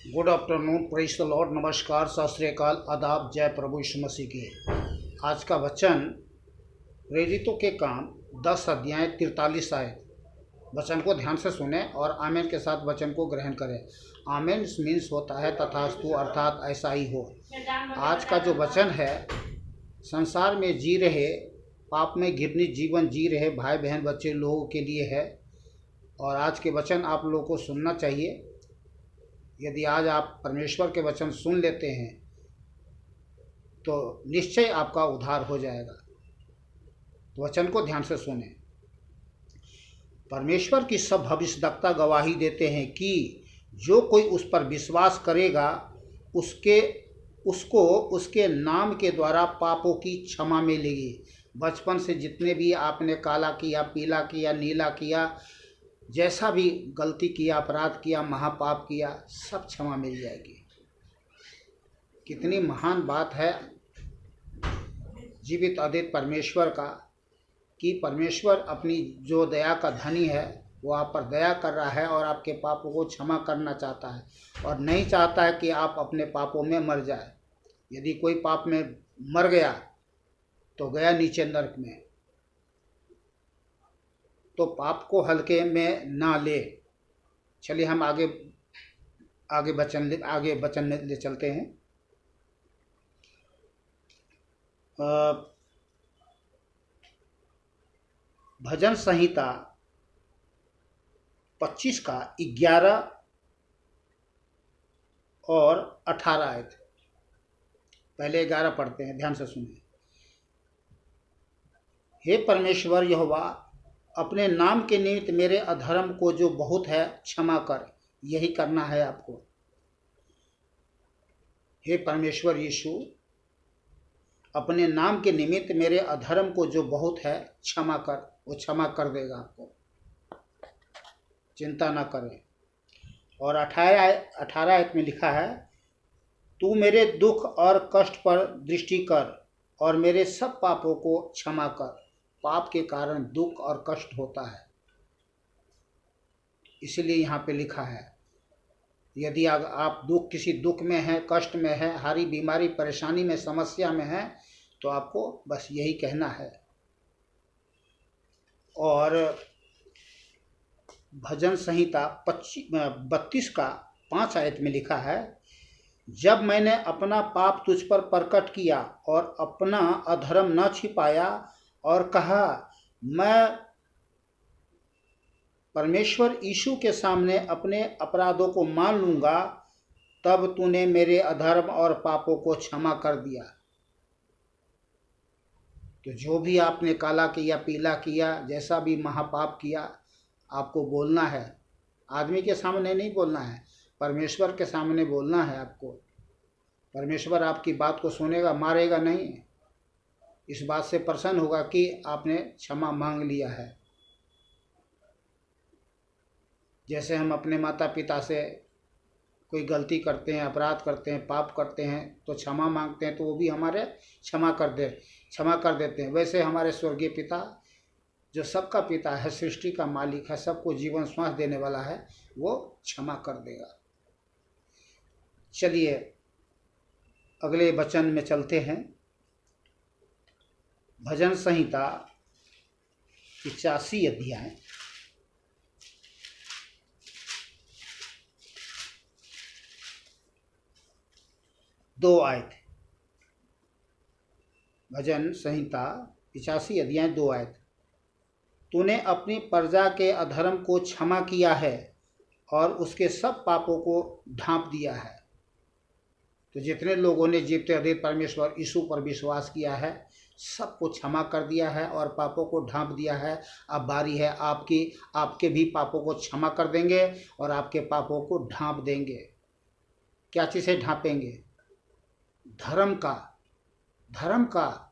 Good afternoon, praise the Lord, नमस्कार, सत श्री अकाल, आदाब, जय प्रभु यीशु मसीह की। आज का वचन प्रेरितों के काम 10 अध्याय 43 आयत। वचन को ध्यान से सुने और आमेन के साथ वचन को ग्रहण करें। आमेन मीन्स होता है तथास्तु, अर्थात ऐसा ही हो। आज का जो वचन है, संसार में जी रहे, पाप में घृणित जीवन जी रहे भाई बहन बच्चे लोगों के लिए है। और आज के वचन आप लोगों को सुनना चाहिए। यदि आज आप परमेश्वर के वचन सुन लेते हैं तो निश्चय आपका उद्धार हो जाएगा। तो वचन को ध्यान से सुने। परमेश्वर की सब भविष्यद्वक्ता गवाही देते हैं कि जो कोई उस पर विश्वास करेगा उसको उसके नाम के द्वारा पापों की क्षमा मिलेगी। बचपन से जितने भी आपने काला किया, पीला किया, नीला किया, जैसा भी गलती किया, अपराध किया, महापाप किया, सब क्षमा मिल जाएगी। कितनी महान बात है जीवित अद्वित परमेश्वर का कि परमेश्वर अपनी जो दया का धनी है वो आप पर दया कर रहा है और आपके पापों को क्षमा करना चाहता है और नहीं चाहता है कि आप अपने पापों में मर जाए। यदि कोई पाप में मर गया तो गया नीचे नरक में। तो पाप को हल्के में ना ले। चलिए हम आगे वचन में ले चलते हैं। भजन संहिता 25 का 11 और 18 आयत। पहले 11 पढ़ते हैं, ध्यान से सुनिए। हे परमेश्वर यहोवा, अपने नाम के निमित्त मेरे अधर्म को जो बहुत है क्षमा कर। यही करना है आपको। हे परमेश्वर यीशु, अपने नाम के निमित्त मेरे अधर्म को जो बहुत है क्षमा कर। वो क्षमा कर देगा आपको, चिंता ना करें। और 18 आयत में लिखा है, तू मेरे दुख और कष्ट पर दृष्टि कर और मेरे सब पापों को क्षमा कर। पाप के कारण दुख और कष्ट होता है, इसलिए यहाँ पे लिखा है। यदि आप किसी दुख में हैं, कष्ट में है, हारी बीमारी परेशानी में, समस्या में है, तो आपको बस यही कहना है। और भजन संहिता 32 का 5 आयत में लिखा है, जब मैंने अपना पाप तुझ पर प्रकट किया और अपना अधर्म न छिपाया और कहा मैं परमेश्वर यीशु के सामने अपने अपराधों को मान लूँगा, तब तूने मेरे अधर्म और पापों को क्षमा कर दिया। तो जो भी आपने काला किया, पीला किया, जैसा भी महापाप किया, आपको बोलना है। आदमी के सामने नहीं बोलना है, परमेश्वर के सामने बोलना है आपको। परमेश्वर आपकी बात को सुनेगा, मारेगा नहीं। इस बात से प्रसन्न होगा कि आपने क्षमा मांग लिया है। जैसे हम अपने माता पिता से कोई गलती करते हैं, अपराध करते हैं, पाप करते हैं, तो क्षमा मांगते हैं तो वो भी हमारे क्षमा कर देते हैं। वैसे हमारे स्वर्गीय पिता जो सबका पिता है, सृष्टि का मालिक है, सबको जीवन श्वास देने वाला है, वो क्षमा कर देगा। चलिए अगले वचन में चलते हैं। भजन संहिता 85 अध्याय 2 आयत। भजन संहिता 85 अध्याय 2 आयत। तूने अपनी प्रजा के अधर्म को क्षमा किया है और उसके सब पापों को ढांप दिया है। तो जितने लोगों ने जीवते अद्वित परमेश्वर यीशु पर विश्वास किया है, सबको क्षमा कर दिया है और पापों को ढांप दिया है। अब बारी है आपकी। आपके भी पापों को क्षमा कर देंगे और आपके पापों को ढांप देंगे। क्या चीज़ से ढांपेंगे? धर्म का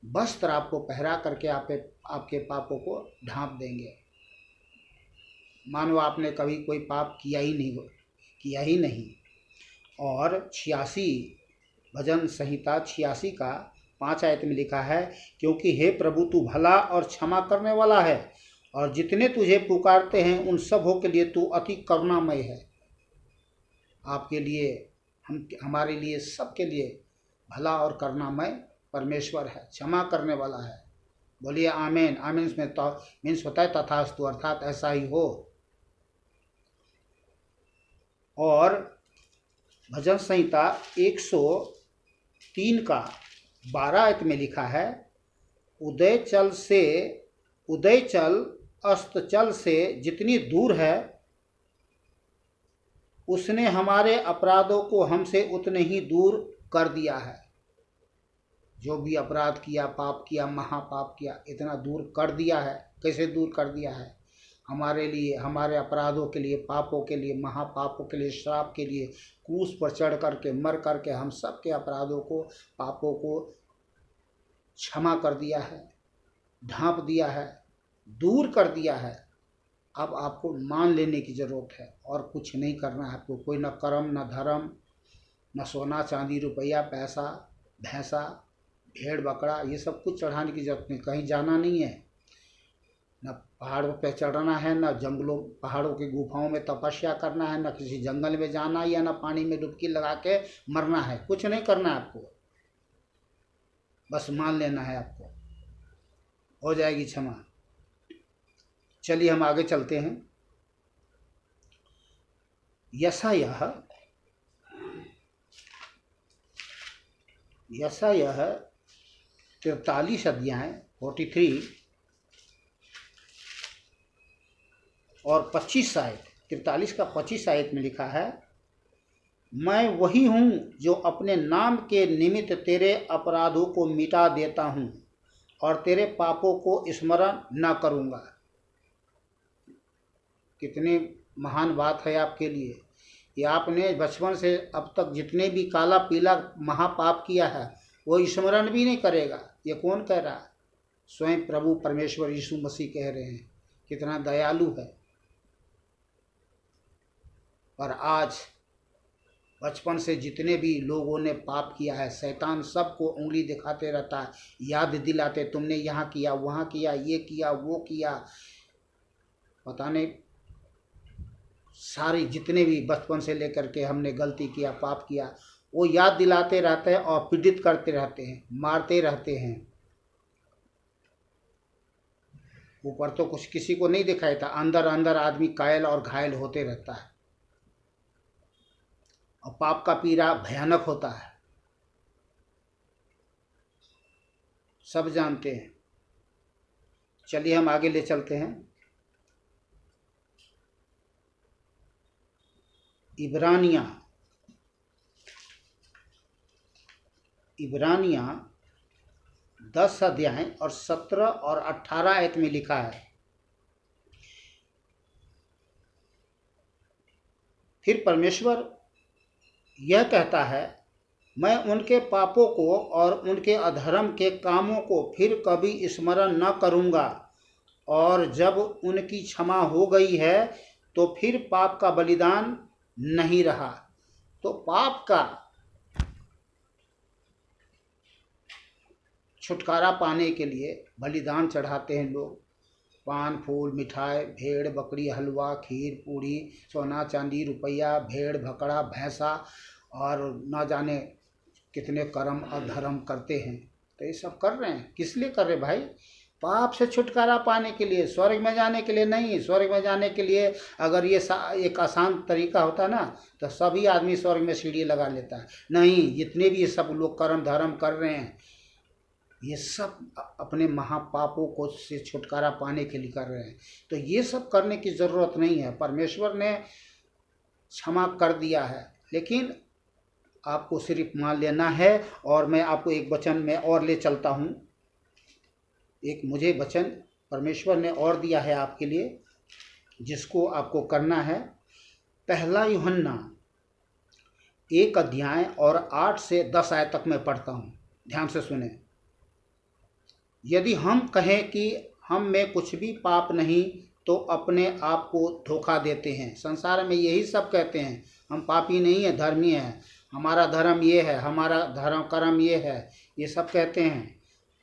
वस्त्र आपको पहरा करके आपके पापों को ढांप देंगे। मानो आपने कभी कोई पाप किया ही नहीं। और 86 भजन संहिता 86 का 5 आयत में लिखा है, क्योंकि हे प्रभु तू भला और क्षमा करने वाला है और जितने तुझे पुकारते हैं उन सबों के लिए तू अति करुणामय है। आपके लिए, हमारे लिए, सबके लिए भला और करुणामय परमेश्वर है, क्षमा करने वाला है। बोलिए आमीन। आमीन इसमें तो मीन्स होता है तथास्तु, अर्थात ऐसा ही हो। और भजन संहिता 103 का 12 आयत में लिखा है, उदय चल अस्त चल से जितनी दूर है, उसने हमारे अपराधों को हमसे उतने ही दूर कर दिया है। जो भी अपराध किया, पाप किया, महापाप किया, इतना दूर कर दिया है। कैसे दूर कर दिया है? हमारे लिए, हमारे अपराधों के लिए, पापों के लिए, महापापों के लिए, श्राप के लिए क्रूस पर चढ़ करके, मर करके हम सब के अपराधों को, पापों को क्षमा कर दिया है, ढांप दिया है, दूर कर दिया है। अब आपको मान लेने की ज़रूरत है और कुछ नहीं करना है आपको। कोई न कर्म, न धर्म, न सोना चांदी रुपया पैसा भैंसा भेड़ बकरा, ये सब कुछ चढ़ाने की जरूरत नहीं। कहीं जाना नहीं है, न पहाड़ों पे चढ़ना है, न जंगलों पहाड़ों की गुफाओं में तपस्या करना है, न किसी जंगल में जाना या न पानी में डुबकी लगा के मरना है। कुछ नहीं करना है आपको, बस मान लेना है आपको, हो जाएगी क्षमा। चलिए हम आगे चलते हैं। यशायाह 43 अध्याय 43 और 25 आयत, 43 का 25 आयत में लिखा है, मैं वही हूँ जो अपने नाम के निमित्त तेरे अपराधों को मिटा देता हूँ और तेरे पापों को स्मरण न करूँगा। कितनी महान बात है आपके लिए कि आपने बचपन से अब तक जितने भी काला पीला महापाप किया है वो स्मरण भी नहीं करेगा। ये कौन कह रहा है? स्वयं प्रभु परमेश्वर यीशु मसीह कह रहे हैं। कितना दयालु है। पर आज बचपन से जितने भी लोगों ने पाप किया है, शैतान सबको उंगली दिखाते रहता है, याद दिलाते, तुमने यहाँ किया, वहाँ किया, ये किया, वो किया, पता नहीं सारी जितने भी बचपन से लेकर के हमने गलती किया, पाप किया, वो याद दिलाते रहते हैं और पीड़ित करते रहते हैं, मारते रहते हैं। ऊपर तो कुछ किसी को नहीं दिखाई था, अंदर अंदर आदमी कायल और घायल होते रहता है और पाप का पीड़ा भयानक होता है, सब जानते हैं। चलिए हम आगे ले चलते हैं। इब्रानियाँ 10 अध्याय और 17 और 18 आयत में लिखा है, फिर परमेश्वर यह कहता है, मैं उनके पापों को और उनके अधर्म के कामों को फिर कभी स्मरण न करूँगा, और जब उनकी क्षमा हो गई है तो फिर पाप का बलिदान नहीं रहा। तो पाप का छुटकारा पाने के लिए बलिदान चढ़ाते हैं लोग। पान फूल मिठाई, भेड़ बकरी, हलवा, खीर पूड़ी, सोना चांदी रुपया, भेड़ बकरा भैंसा, और ना जाने कितने कर्म और धर्म करते हैं। तो ये सब कर रहे हैं, किस लिए कर रहे भाई? पाप से छुटकारा पाने के लिए, स्वर्ग में जाने के लिए नहीं। स्वर्ग में जाने के लिए अगर ये एक आसान तरीका होता ना तो सभी आदमी स्वर्ग में सीढ़ी लगा लेता है। नहीं, जितने भी ये सब लोग कर्म धर्म कर रहे हैं, ये सब अपने महापापों को से छुटकारा पाने के लिए कर रहे हैं। तो ये सब करने की ज़रूरत नहीं है, परमेश्वर ने क्षमा कर दिया है, लेकिन आपको सिर्फ मान लेना है। और मैं आपको एक वचन में और ले चलता हूँ। एक मुझे वचन परमेश्वर ने और दिया है आपके लिए, जिसको आपको करना है। 1 यूहन्ना 1 अध्याय और 8 से 10 आयत तक मैं पढ़ता हूँ, ध्यान से सुने। यदि हम कहें कि हम में कुछ भी पाप नहीं तो अपने आप को धोखा देते हैं। संसार में यही सब कहते हैं, हम पापी नहीं है, धर्मी है, हमारा धर्म ये है, हमारा धर्म कर्म ये है, ये सब कहते हैं।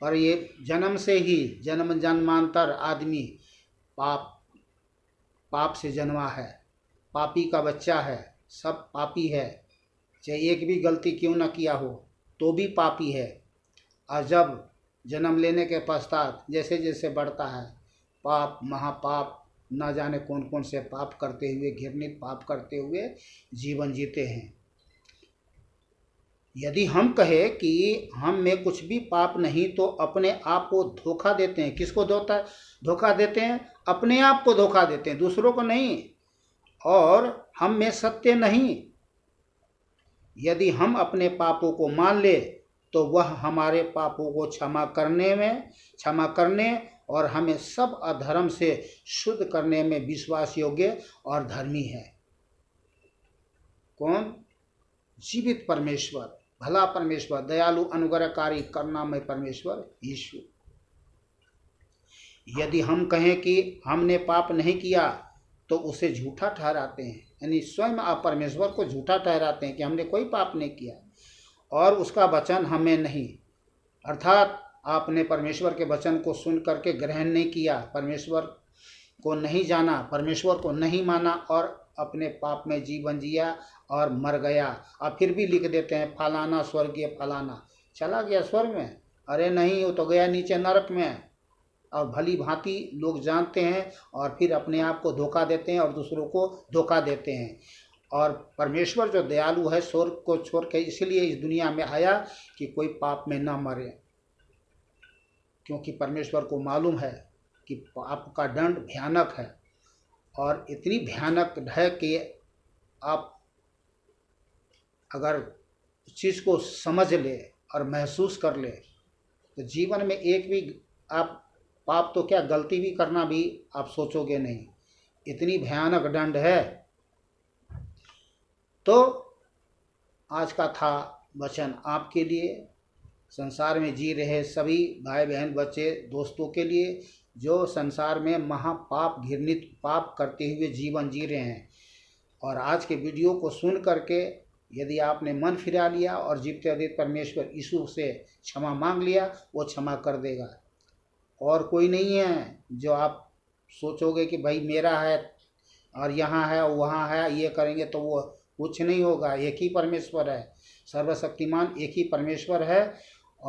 पर ये जन्म से ही जन्मांतर आदमी पाप से जन्मा है, पापी का बच्चा है, सब पापी है, चाहे एक भी गलती क्यों ना किया हो तो भी पापी है। और जब जन्म लेने के पश्चात जैसे जैसे बढ़ता है, पाप महापाप ना जाने कौन कौन से पाप करते हुए, घृणित पाप करते हुए जीवन जीते हैं। यदि हम कहें कि हम में कुछ भी पाप नहीं, तो अपने आप को धोखा देते हैं। किसको धोखा देते हैं? अपने आप को धोखा देते हैं, दूसरों को नहीं। और हम में सत्य नहीं। यदि हम अपने पापों को मान ले तो वह हमारे पापों को क्षमा करने और हमें सब अधर्म से शुद्ध करने में विश्वास योग्य और धर्मी है। कौन? जीवित परमेश्वर, भला परमेश्वर, दयालु, अनुग्रहकारी, करुणामय परमेश्वर यीशु। यदि हम कहें कि हमने पाप नहीं किया तो उसे झूठा ठहराते हैं, यानी स्वयं आप परमेश्वर को झूठा ठहराते हैं कि हमने कोई पाप नहीं किया और उसका वचन हमें नहीं, अर्थात आपने परमेश्वर के वचन को सुन करके ग्रहण नहीं किया, परमेश्वर को नहीं जाना, परमेश्वर को नहीं माना और अपने पाप में जीवन जिया और मर गया। और फिर भी लिख देते हैं फलाना स्वर्गीय फलाना चला गया स्वर्ग में। अरे नहीं, वो तो गया नीचे नरक में। और भली भांति लोग जानते हैं और फिर अपने आप को धोखा देते हैं और दूसरों को धोखा देते हैं। और परमेश्वर जो दयालु है, स्वर्ग को छोड़ के इसलिए इस दुनिया में आया कि कोई पाप में न मरे, क्योंकि परमेश्वर को मालूम है कि पाप का दंड भयानक है। और इतनी भयानक है कि आप अगर उस चीज़ को समझ ले और महसूस कर ले तो जीवन में एक भी आप पाप तो क्या गलती भी करना भी आप सोचोगे नहीं, इतनी भयानक दंड है। तो आज का था वचन आपके लिए, संसार में जी रहे सभी भाई बहन बच्चे दोस्तों के लिए जो संसार में महापाप घृणित पाप करते हुए जीवन जी रहे हैं। और आज के वीडियो को सुन करके यदि आपने मन फिरा लिया और जीवते अद्वित परमेश्वर यीशु से क्षमा मांग लिया, वो क्षमा कर देगा। और कोई नहीं है जो आप सोचोगे कि भाई मेरा है और यहाँ है वहाँ है, ये करेंगे तो वो कुछ नहीं होगा। एक ही परमेश्वर है, सर्वशक्तिमान एक ही परमेश्वर है